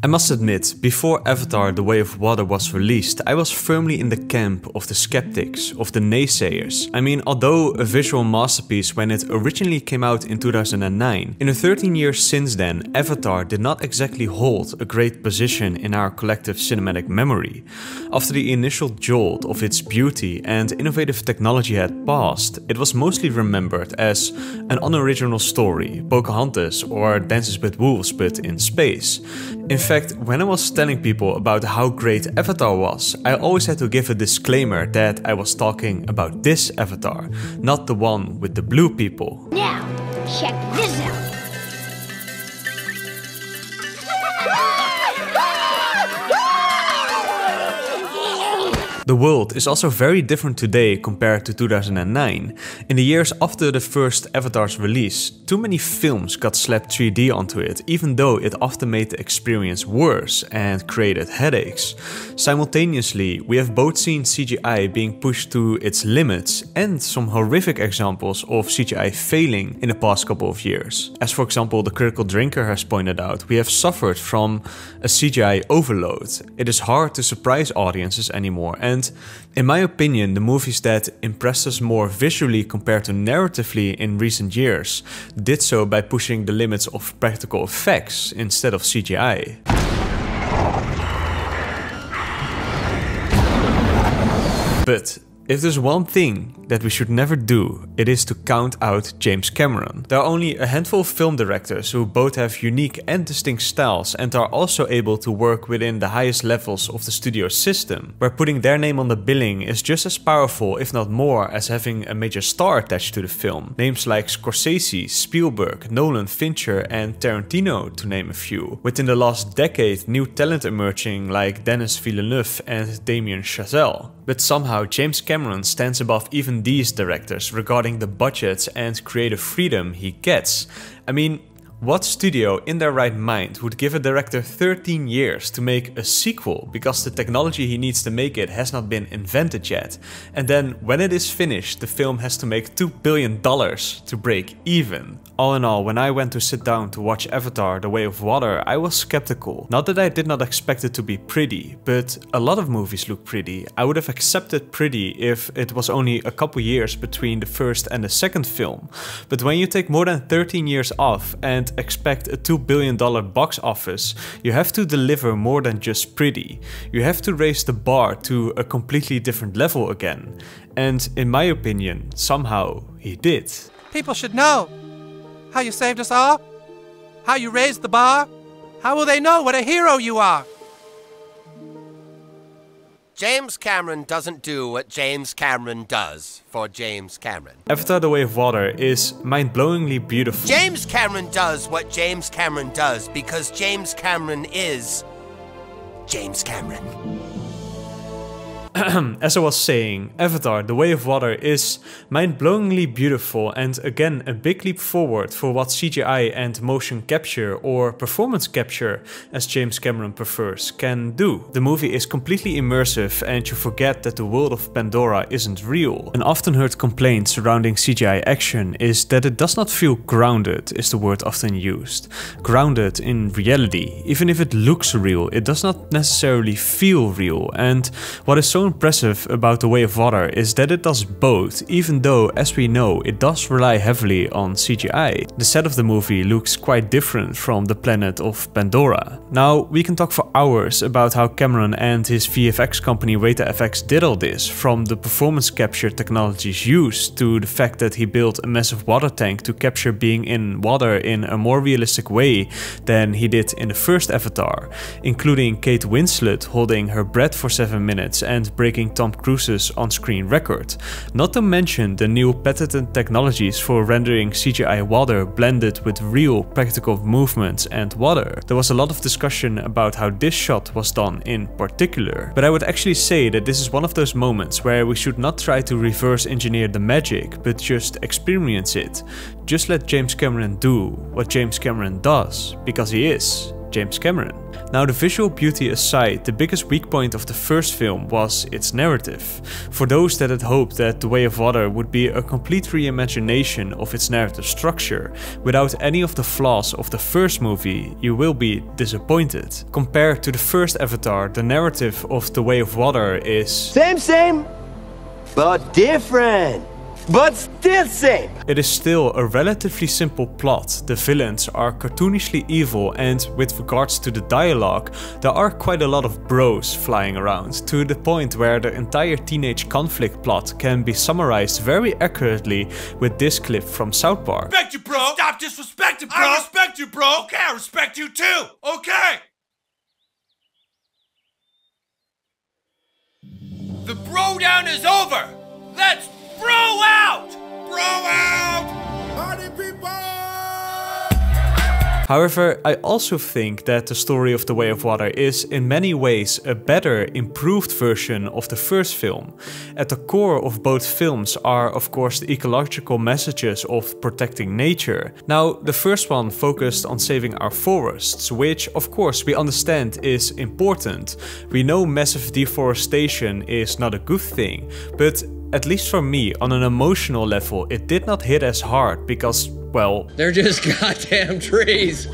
I must admit, before Avatar: The Way of Water was released, I was firmly in the camp of the skeptics, of the naysayers. I mean, although a visual masterpiece when it originally came out in 2009, in the 13 years since then, Avatar did not exactly hold a great position in our collective cinematic memory. After the initial jolt of its beauty and innovative technology had passed, it was mostly remembered as an unoriginal story, Pocahontas or Dances with Wolves but in space. In fact, when I was telling people about how great Avatar was, I always had to give a disclaimer that I was talking about this Avatar, not the one with the blue people. Now, check this out. The world is also very different today compared to 2009. In the years after the first Avatar's release, too many films got slapped 3D onto it, even though it often made the experience worse and created headaches. Simultaneously, we have both seen CGI being pushed to its limits and some horrific examples of CGI failing in the past couple of years. As for example, the Critical Drinker has pointed out, we have suffered from a CGI overload. It is hard to surprise audiences anymore, and in my opinion, the movies that impressed us more visually compared to narratively in recent years did so by pushing the limits of practical effects instead of CGI. But if there's one thing that we should never do, it is to count out James Cameron. There are only a handful of film directors who both have unique and distinct styles and are also able to work within the highest levels of the studio system, where putting their name on the billing is just as powerful, if not more, as having a major star attached to the film. Names like Scorsese, Spielberg, Nolan, Fincher and Tarantino, to name a few. Within the last decade, new talent emerging like Denis Villeneuve and Damien Chazelle. But somehow James Cameron stands above even these directors regarding the budgets and creative freedom he gets. I mean, what studio in their right mind would give a director 13 years to make a sequel because the technology he needs to make it has not been invented yet? And then when it is finished, the film has to make $2 billion to break even. All in all, when I went to sit down to watch Avatar: The Way of Water, I was skeptical. Not that I did not expect it to be pretty, but a lot of movies look pretty. I would have accepted pretty if it was only a couple years between the first and the second film. But when you take more than 13 years off and expect a $2 billion box office, you have to deliver more than just pretty. You have to raise the bar to a completely different level again. And in my opinion, somehow he did. People should know how you saved us all, how you raised the bar. How will they know what a hero you are? James Cameron doesn't do what James Cameron does for James Cameron. Avatar: The Way of Water is mind-blowingly beautiful. James Cameron does what James Cameron does because James Cameron is James Cameron. As I was saying, Avatar: The Way of Water is mind-blowingly beautiful and again a big leap forward for what CGI and motion capture, or performance capture as James Cameron prefers, can do. The movie is completely immersive and you forget that the world of Pandora isn't real. An often heard complaint surrounding CGI action is that it does not feel grounded, is the word often used. Grounded in reality. Even if it looks real, it does not necessarily feel real, and what is so impressive about The Way of Water is that it does both, even though, as we know, it does rely heavily on CGI. The set of the movie looks quite different from the planet of Pandora. Now, we can talk for hours about how Cameron and his VFX company Weta FX did all this, from the performance capture technologies used to the fact that he built a massive water tank to capture being in water in a more realistic way than he did in the first Avatar, including Kate Winslet holding her breath for 7 minutes and breaking Tom Cruise's on-screen record. Not to mention the new patented technologies for rendering CGI water blended with real practical movements and water. There was a lot of discussion about how this shot was done in particular, but I would actually say that this is one of those moments where we should not try to reverse engineer the magic, but just experience it. Just let James Cameron do what James Cameron does, because he is James Cameron. Now, the visual beauty aside, the biggest weak point of the first film was its narrative. For those that had hoped that The Way of Water would be a complete reimagination of its narrative structure, without any of the flaws of the first movie, you will be disappointed. Compared to the first Avatar, the narrative of The Way of Water is same, but different. But still same! It is still a relatively simple plot. The villains are cartoonishly evil, and with regards to the dialogue, there are quite a lot of bros flying around, to the point where the entire teenage conflict plot can be summarized very accurately with this clip from South Park. Respect you, bro! Stop disrespecting, bro! I respect you, bro! Okay, I respect you too! Okay! The bro down is over! Let's bro out! Bro out! Party people! However, I also think that the story of The Way of Water is in many ways a better, improved version of the first film. At the core of both films are of course the ecological messages of protecting nature. Now, the first one focused on saving our forests, which of course we understand is important. We know massive deforestation is not a good thing, but at least for me, on an emotional level, it did not hit as hard because, well, they're just goddamn trees.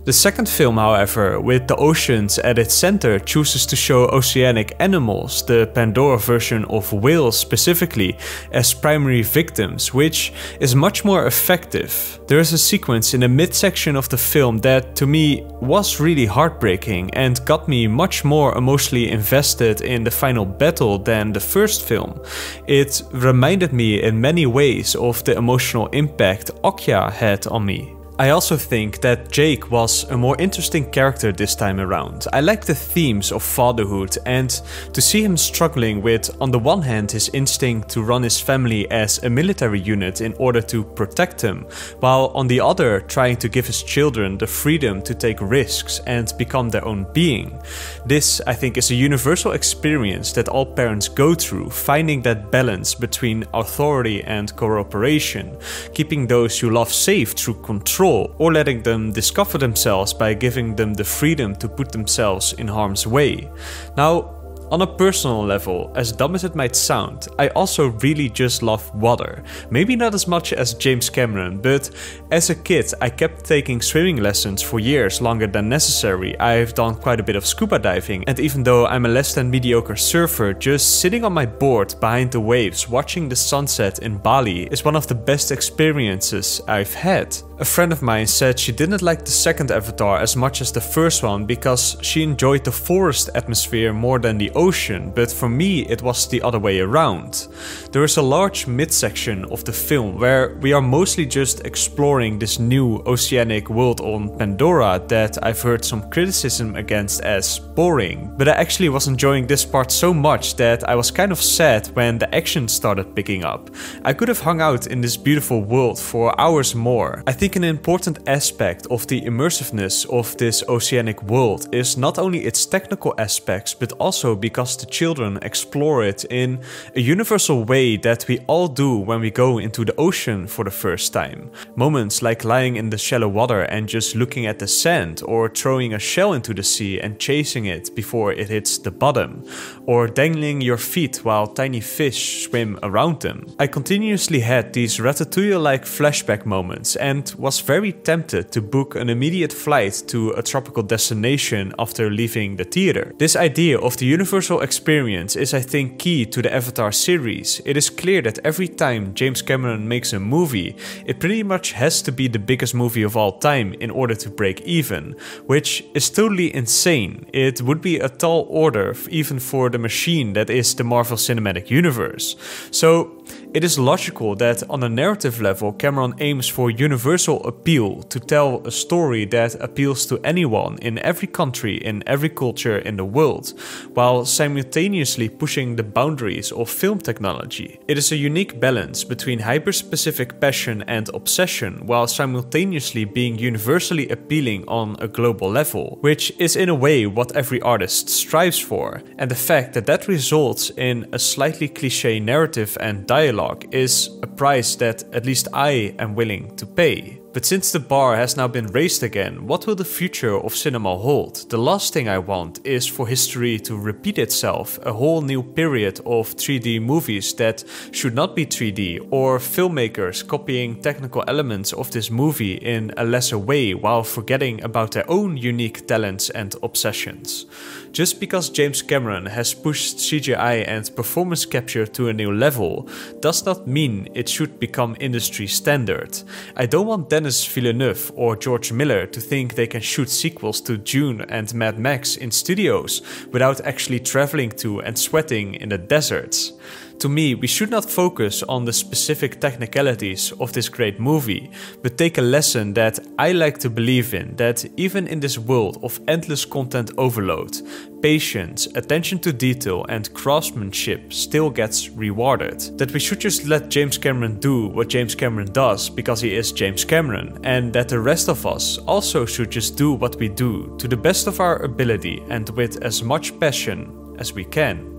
The second film, however, with the oceans at its center, chooses to show oceanic animals, the Pandora version of whales specifically, as primary victims, which is much more effective. There is a sequence in the midsection of the film that, to me, was really heartbreaking and got me much more emotionally invested in the final battle than the first film. It reminded me in many ways of the emotional impact Okja had on me. I also think that Jake was a more interesting character this time around. I like the themes of fatherhood, and to see him struggling with, on the one hand, his instinct to run his family as a military unit in order to protect them, while on the other trying to give his children the freedom to take risks and become their own being. This, I think, is a universal experience that all parents go through, finding that balance between authority and cooperation, keeping those you love safe through control, or letting them discover themselves by giving them the freedom to put themselves in harm's way. Now, on a personal level, as dumb as it might sound, I also really just love water. Maybe not as much as James Cameron, but as a kid I kept taking swimming lessons for years longer than necessary. I've done quite a bit of scuba diving, and even though I'm a less than mediocre surfer, just sitting on my board behind the waves watching the sunset in Bali is one of the best experiences I've had. A friend of mine said she didn't like the second Avatar as much as the first one because she enjoyed the forest atmosphere more than the ocean, but for me it was the other way around. There is a large midsection of the film where we are mostly just exploring this new oceanic world on Pandora that I've heard some criticism against as boring, but I actually was enjoying this part so much that I was kind of sad when the action started picking up. I could have hung out in this beautiful world for hours more. I think an important aspect of the immersiveness of this oceanic world is not only its technical aspects, but also because the children explore it in a universal way that we all do when we go into the ocean for the first time. Moments like lying in the shallow water and just looking at the sand, or throwing a shell into the sea and chasing it before it hits the bottom, or dangling your feet while tiny fish swim around them. I continuously had these Ratatouille-like flashback moments and was very tempted to book an immediate flight to a tropical destination after leaving the theater. This idea of the universal experience is, I think, key to the Avatar series. It is clear that every time James Cameron makes a movie, it pretty much has to be the biggest movie of all time in order to break even, which is totally insane. It would be a tall order even for the machine that is the Marvel Cinematic Universe. So it is logical that on a narrative level, Cameron aims for universal appeal, to tell a story that appeals to anyone in every country, in every culture in the world, while simultaneously pushing the boundaries of film technology. It is a unique balance between hyper-specific passion and obsession, while simultaneously being universally appealing on a global level, which is in a way what every artist strives for, and the fact that that results in a slightly cliché narrative and dialogue is a price that at least I am willing to pay. But since the bar has now been raised again, what will the future of cinema hold? The last thing I want is for history to repeat itself, a whole new period of 3D movies that should not be 3D, or filmmakers copying technical elements of this movie in a lesser way while forgetting about their own unique talents and obsessions. Just because James Cameron has pushed CGI and performance capture to a new level does not mean it should become industry standard. I don't want Denis Villeneuve or George Miller to think they can shoot sequels to Dune and Mad Max in studios without actually traveling to and sweating in the deserts. To me, we should not focus on the specific technicalities of this great movie, but take a lesson that I like to believe in, that even in this world of endless content overload, patience, attention to detail and craftsmanship still gets rewarded. That we should just let James Cameron do what James Cameron does because he is James Cameron, and that the rest of us also should just do what we do to the best of our ability and with as much passion as we can.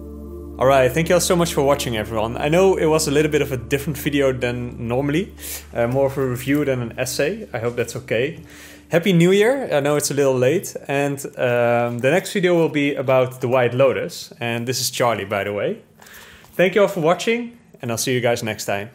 Alright, thank you all so much for watching, everyone. I know it was a little bit of a different video than normally, more of a review than an essay. I hope that's okay. Happy New Year! I know it's a little late, and the next video will be about The White Lotus, and this is Charlie, by the way. Thank you all for watching, and I'll see you guys next time.